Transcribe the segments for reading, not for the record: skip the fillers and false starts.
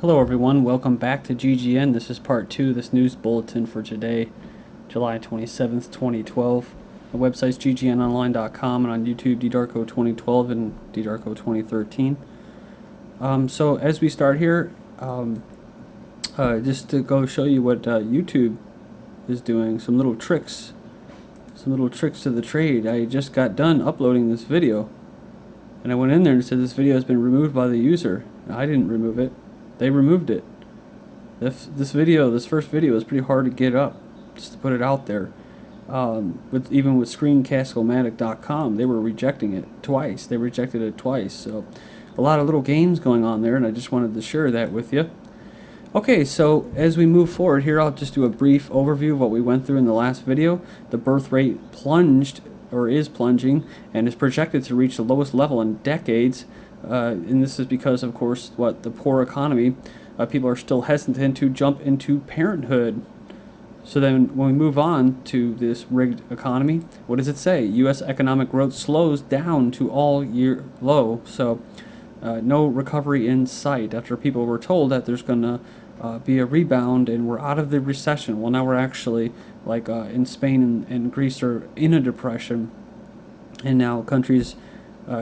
Hello everyone, welcome back to GGN. This is part 2 of this news bulletin for today, July 27th, 2012. The website's ggnonline.com and on YouTube, ddarko2012 and ddarko2013. So as we start here, just to go show you what YouTube is doing, some little tricks to the trade. I just got done uploading this video, and I went in there and it said this video has been removed by the user. I didn't remove it. They removed it. This first video is pretty hard to get up, just to put it out there. Even with screencast-o-matic.com, they were rejecting it twice. They rejected it twice. So a lot of little games going on there, and I just wanted to share that with you. Okay, so as we move forward here, I'll just do a brief overview of what we went through in the last video. The birth rate plunged, or is plunging, and is projected to reach the lowest level in decades. And this is because, of course, the poor economy, people are still hesitant to jump into parenthood. So then when we move on to this rigged economy, what does it say? U.S. economic growth slows down to all-year low. So no recovery in sight after people were told that there's going to be a rebound and we're out of the recession. Well, now we're actually, like in Spain and Greece, are in a depression. And now countries,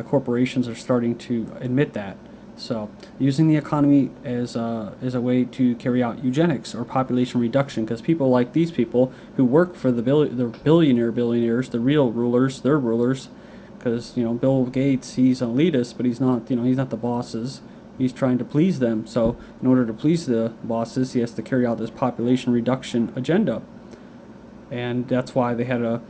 corporations are starting to admit that. So using the economy as a way to carry out eugenics or population reduction, because people like these people who work for the billionaires, the real rulers, they're rulers, because Bill Gates, he's an elitist, but he's not he's not the bosses. He's trying to please them. So in order to please the bosses, he has to carry out this population reduction agenda, and that's why they had a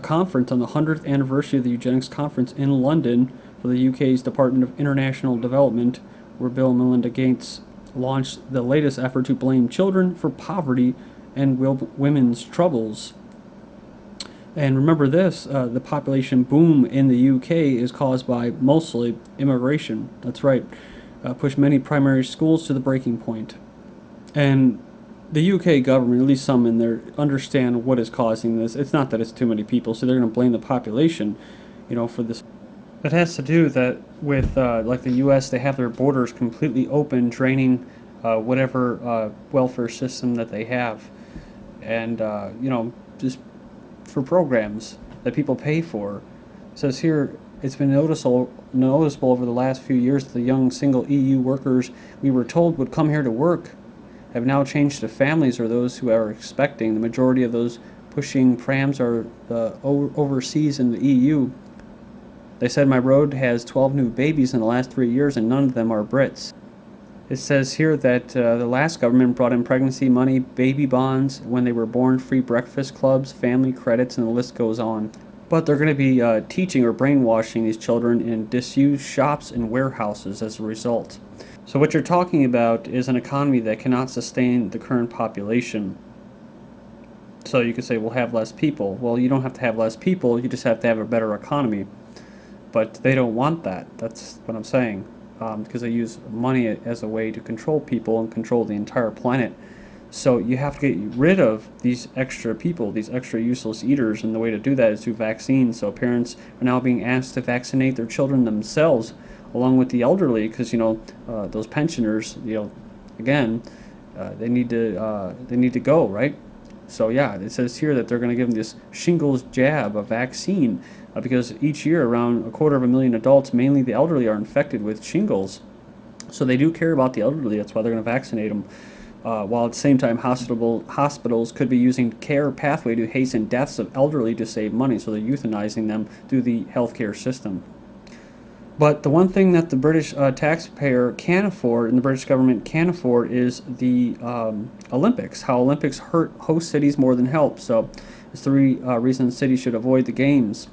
conference on the 100th anniversary of the Eugenics Conference in London for the UK's Department of International Development, where Bill and Melinda Gates launched the latest effort to blame children for poverty and women's troubles. And remember this, the population boom in the UK is caused by mostly immigration. That's right. Pushed many primary schools to the breaking point. And the UK government, at least some in there, understand what is causing this. It's not that it's too many people, so they're going to blame the population, for this. It has to do with like the U.S., they have their borders completely open, draining whatever welfare system that they have, and just for programs that people pay for. It says here, it's been noticeable over the last few years that the young single EU workers we were told would come here to work have now changed to families or those who are expecting. The majority of those pushing prams are overseas in the EU. They said my road has 12 new babies in the last 3 years and none of them are Brits. It says here that the last government brought in pregnancy money, baby bonds when they were born, free breakfast clubs, family credits, and the list goes on. But they're going to be teaching or brainwashing these children in disused shops and warehouses as a result. So what you're talking about is an economy that cannot sustain the current population. So you could say we'll have less people. Well, you don't have to have less people, you just have to have a better economy. But they don't want that. That's what I'm saying. Because they use money as a way to control people and control the entire planet. So you have to get rid of these extra people, these extra useless eaters, and the way to do that is through vaccines. So parents are now being asked to vaccinate their children themselves, along with the elderly, because those pensioners, again, they need to go, right? So yeah, it says here that they're going to give them this shingles jab, a vaccine, because each year around 250,000 adults, mainly the elderly, are infected with shingles. So they do care about the elderly. That's why they're going to vaccinate them. While at the same time, hospitals could be using care pathway to hasten deaths of elderly to save money. So they're euthanizing them through the healthcare system. But the one thing that the British taxpayer can afford, and the British government can afford, is the Olympics. How Olympics hurt host cities more than help. So it's the reasons cities should avoid the games.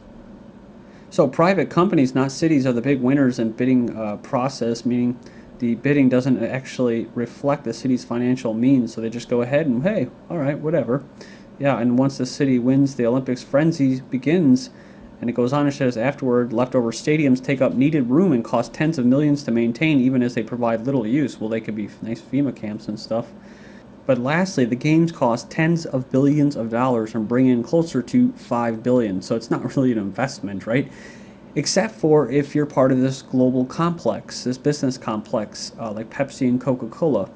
So private companies, not cities, are the big winners in bidding process, meaning the bidding doesn't actually reflect the city's financial means. So they just go ahead and, hey, all right, whatever. Yeah, and once the city wins, the Olympics frenzy begins. And it goes on and says, afterward, leftover stadiums take up needed room and cost tens of millions to maintain, even as they provide little use. Well, they could be nice FEMA camps and stuff. But lastly, the games cost tens of billions of dollars and bring in closer to $5 billion. So it's not really an investment, right? except for if you're part of this global complex, this business complex, like Pepsi and Coca-Cola.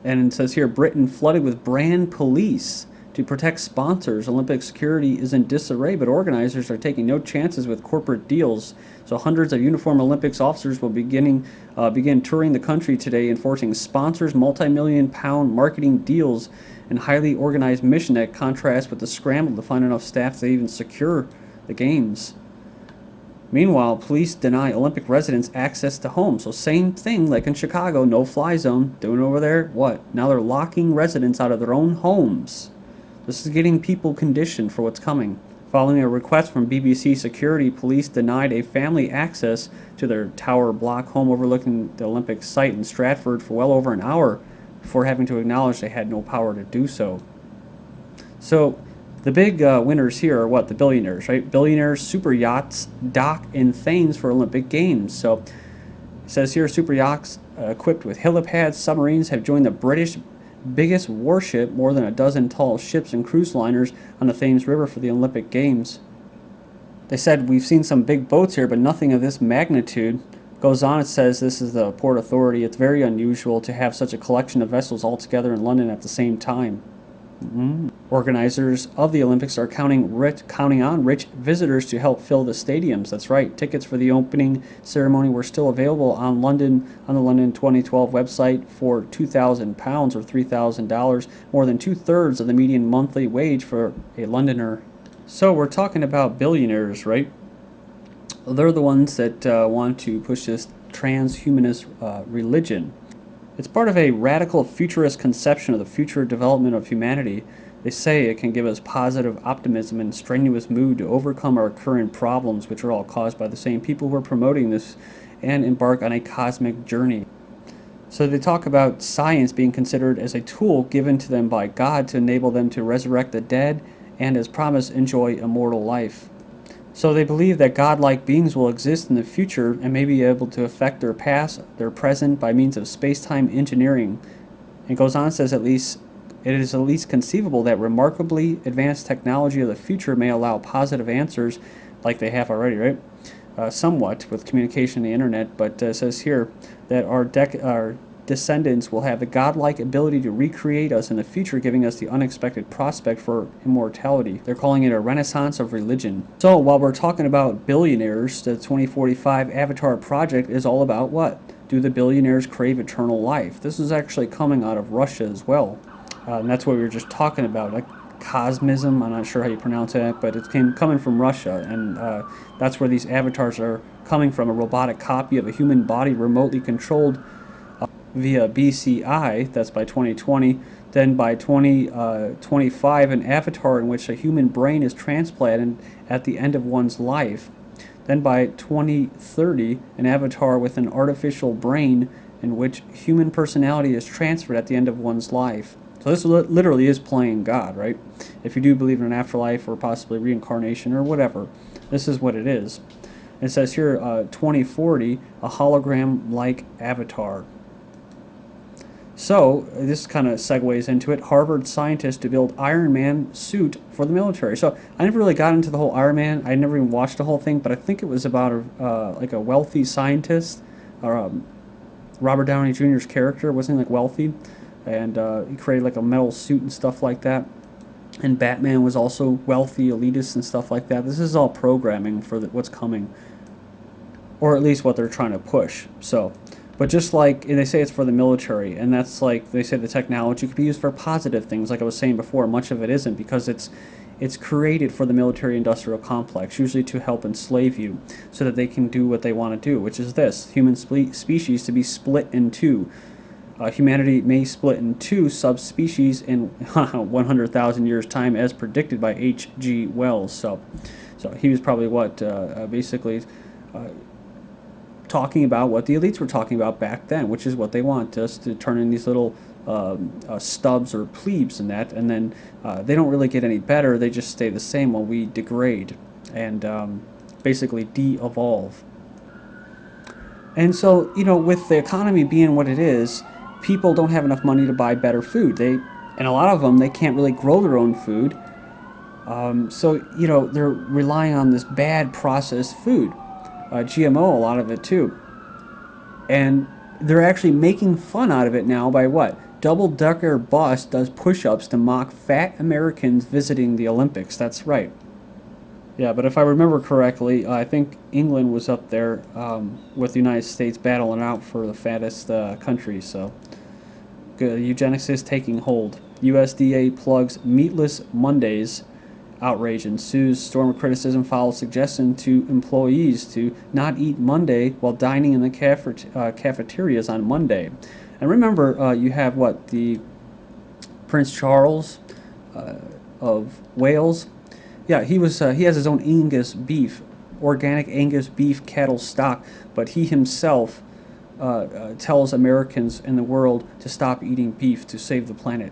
And it says here, Britain flooded with brand police to protect sponsors. Olympic security is in disarray, but organizers are taking no chances with corporate deals. So hundreds of uniformed Olympics officers will begin touring the country today, enforcing sponsors' multi-million-pound marketing deals and highly organized mission that contrasts with the scramble to find enough staff to even secure the games. Meanwhile, police deny Olympic residents access to homes. So same thing like in Chicago, no-fly zone. Doing over there, what? Now they're locking residents out of their own homes. This is getting people conditioned for what's coming. Following a request from BBC Security, police denied a family access to their tower block home overlooking the Olympic site in Stratford for well over an hour before having to acknowledge they had no power to do so. So the big winners here are what? The billionaires, right? Billionaires, Superyachts dock in Thames for Olympic Games. So it says here, Superyachts equipped with helipads, submarines have joined the British biggest warship, more than a dozen tall ships and cruise liners on the Thames River for the Olympic Games. They said, we've seen some big boats here, but nothing of this magnitude. Goes on, it says, this is the Port Authority. It's very unusual to have such a collection of vessels all together in London at the same time. Organizers of the Olympics are counting on rich visitors to help fill the stadiums. That's right. Tickets for the opening ceremony were still available on the London 2012 website for £2,000 or $3,000, more than 2/3 of the median monthly wage for a Londoner. So we're talking about billionaires, right? They're the ones that want to push this transhumanist religion. It's part of a radical futurist conception of the future development of humanity. They say it can give us positive optimism and strenuous mood to overcome our current problems, which are all caused by the same people who are promoting this, and embark on a cosmic journey. So they talk about science being considered as a tool given to them by God to enable them to resurrect the dead and, as promised, enjoy immortal life. So they believe that godlike beings will exist in the future and may be able to affect their past, their present, by means of space-time engineering. And goes on and says it is at least conceivable that remarkably advanced technology of the future may allow positive answers, like they have already, right? Somewhat with communication and the internet, but it says here that our descendants will have the godlike ability to recreate us in the future, giving us the unexpected prospect for immortality. They're calling it a renaissance of religion. So while we're talking about billionaires, the 2045 Avatar project is all about what? Do the billionaires crave eternal life? This is actually coming out of Russia as well. And that's what we were just talking about, like cosmism. I'm not sure how you pronounce that, but it's coming from Russia, and that's where these avatars are coming from, a robotic copy of a human body remotely controlled via BCI, that's by 2020. Then by 2025, an avatar in which a human brain is transplanted at the end of one's life. Then by 2030, an avatar with an artificial brain in which human personality is transferred at the end of one's life. So this literally is playing God, right? If you do believe in an afterlife or possibly reincarnation or whatever, this is what it is. It says here, 2040, a hologram-like avatar. So this kind of segues into it. Harvard scientists to build Iron Man suit for the military. So I never really got into the whole Iron Man. I never even watched the whole thing, but I think it was about like a wealthy scientist, or Robert Downey Jr.'s character wasn't like wealthy, and he created like a metal suit and stuff like that. And Batman was also wealthy, elitist, and stuff like that. This is all programming for what's coming, or at least what they're trying to push. So. But just like, they say it's for the military, and that's like, they say the technology could be used for positive things, like I was saying before. Much of it isn't, because it's created for the military-industrial complex, usually to help enslave you, so that they can do what they want to do, which is this, human species to be split in two. Humanity may split in two subspecies in 100,000 years' time, as predicted by H.G. Wells. So he was probably basically talking about what the elites were talking about back then, which is what they want us to turn in these little stubs or plebes and that, and then they don't really get any better, they just stay the same while we degrade and basically de-evolve. And so, you know, with the economy being what it is, people don't have enough money to buy better food. And a lot of them, they can't really grow their own food. So, you know, they're relying on this bad processed food, GMO, a lot of it too. And they're actually making fun out of it now by what? Double-decker bus does push-ups to mock fat Americans visiting the Olympics. That's right. Yeah, but if I remember correctly, I think England was up there with the United States battling out for the fattest country. So good. Eugenics is taking hold. USDA plugs meatless Mondays. Outrage ensues. Storm of criticism follows suggestion to employees to not eat Monday while dining in the cafeterias on Monday. And remember, you have what? The Prince Charles of Wales. Yeah, he has his own Angus beef, organic Angus beef cattle stock, but he himself tells Americans in the world to stop eating beef to save the planet.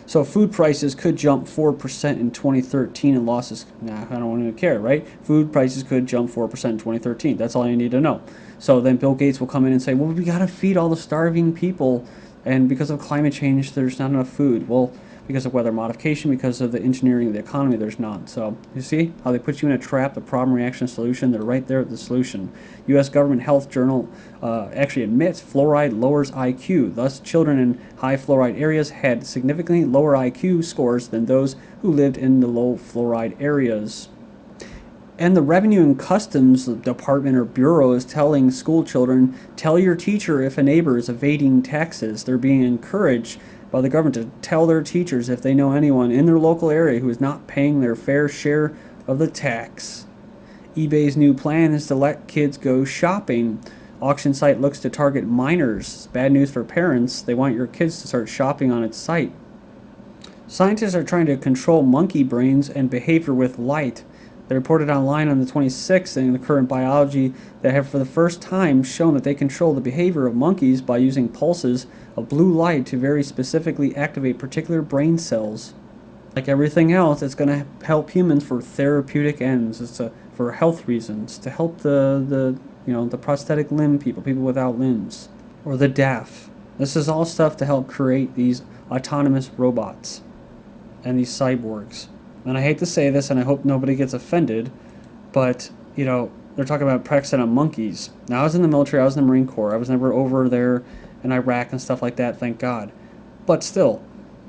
So food prices could jump 4% in 2013 and losses. Nah, I don't even care, right? Food prices could jump 4% in 2013. That's all you need to know. So then Bill Gates will come in and say, well, we got to feed all the starving people. And because of climate change, there's not enough food. Well, because of weather modification, because of the engineering of the economy, there's not. So you see how they put you in a trap, the problem, reaction, solution. They're right there at the solution. U.S. Government Health Journal actually admits fluoride lowers IQ. Thus, children in high fluoride areas had significantly lower IQ scores than those who lived in the low fluoride areas. And the Revenue and Customs Department or Bureau is telling school children, tell your teacher if a neighbor is evading taxes. They're being encouraged by the government to tell their teachers if they know anyone in their local area who is not paying their fair share of the tax. eBay's new plan is to let kids go shopping. Auction site looks to target minors. Bad news for parents. They want your kids to start shopping on its site. Scientists are trying to control monkey brains and behavior with light. They reported online on the 26th in the current biology that have for the first time shown that they control the behavior of monkeys by using pulses of blue light to very specifically activate particular brain cells. Like everything else, it's going to help humans for therapeutic ends. It's for health reasons, to help the prosthetic limb people without limbs, or the deaf. This is all stuff to help create these autonomous robots and these cyborgs. And I hate to say this, and I hope nobody gets offended, but, you know, they're talking about practicing on monkeys. Now, I was in the military, I was in the Marine Corps, I was never over there in Iraq and stuff like that, thank God. But still,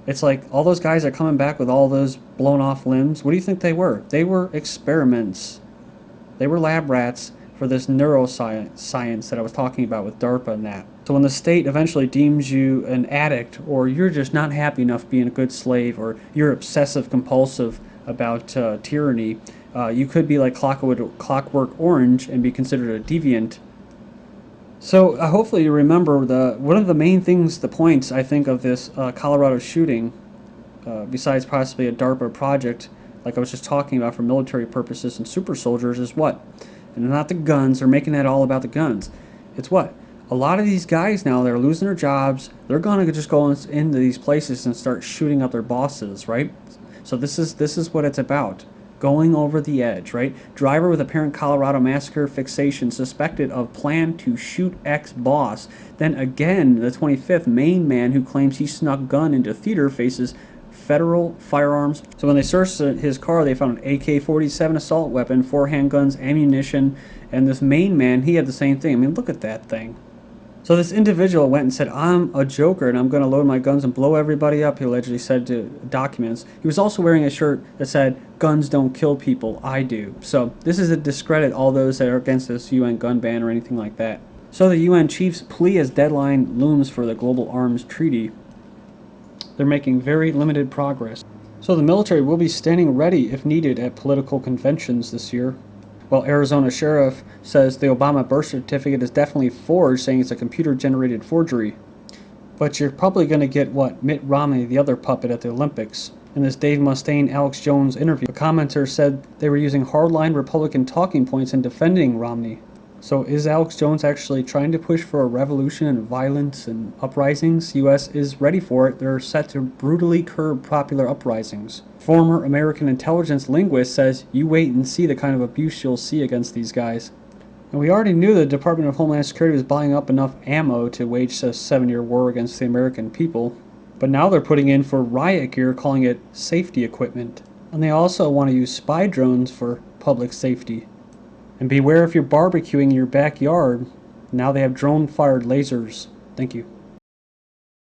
it's like all those guys are coming back with all those blown off limbs. What do you think they were? They were experiments. They were lab rats for this neuroscience that I was talking about with DARPA and that. So when the state eventually deems you an addict, or you're just not happy enough being a good slave, or you're obsessive compulsive about tyranny, you could be like Clockwork Orange and be considered a deviant. So hopefully you remember one of the main things, the points I think of this Colorado shooting, besides possibly a DARPA project like I was just talking about for military purposes and super soldiers, is what? And not the guns. They're making that all about the guns. It's what? A lot of these guys now, they're losing their jobs. They're going to just go into these places and start shooting up their bosses, right? So this is what it's about. Going over the edge, right? Driver with apparent Colorado massacre fixation suspected of plan to shoot ex-boss. Then again, the 25th, Maine man who claims he snuck gun into theater faces federal firearms. So when they searched his car, they found an AK-47 assault weapon, 4 handguns, ammunition, and this Maine man, he had the same thing. I mean, look at that thing. So this individual went and said, I'm a joker and I'm going to load my guns and blow everybody up, he allegedly said to documents. He was also wearing a shirt that said, guns don't kill people, I do. So this is to discredit all those that are against this UN gun ban or anything like that. So the UN chief's plea as deadline looms for the Global Arms Treaty. They're making very limited progress. So the military will be standing ready if needed at political conventions this year. While Arizona sheriff says the Obama birth certificate is definitely forged, saying it's a computer-generated forgery. But you're probably going to get, what, Mitt Romney, the other puppet at the Olympics. In this Dave Mustaine, Alex Jones interview, a commenter said they were using hardline Republican talking points in defending Romney. So is Alex Jones actually trying to push for a revolution and violence and uprisings? U.S. is ready for it. They're set to brutally curb popular uprisings. Former American intelligence linguist says, you wait and see the kind of abuse you'll see against these guys. And we already knew the Department of Homeland Security was buying up enough ammo to wage a 7-year war against the American people. But now they're putting in for riot gear, calling it safety equipment. And they also want to use spy drones for public safety. And beware if you're barbecuing in your backyard. Now they have drone-fired lasers. Thank you.